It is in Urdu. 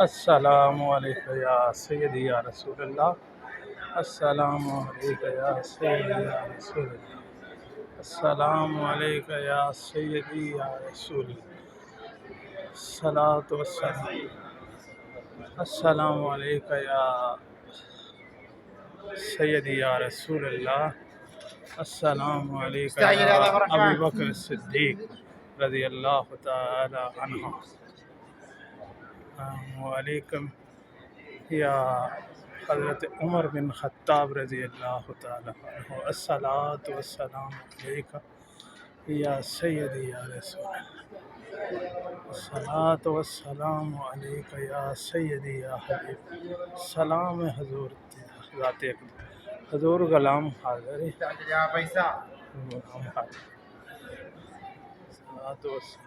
السلام علیکم یا سیدی یا رسول اللہ. السلام علیکم یا سیدی یا رسول اللہ. السلام علیکم یا سیدی یا رسول اللہ. الصلاۃ والسلام. السلام علیکم یا سیدی یا رسول اللہ. السلام علیکم یا ابی بکر صدیق رضی اللہ تعالی عنہ. وعلیکم یا حضرت عمر بن خطاب رضی اللہ تعالی عنہ. الصلاۃ والسلام علیکہ یا سیدی یا رسول اللہ. الصلاۃ والسلام علیکہ یا سیدی یا حبیب. سلام حضور ذات حضور غلام حاضر ہے. غلام حاضر. الصلاۃ والسلام.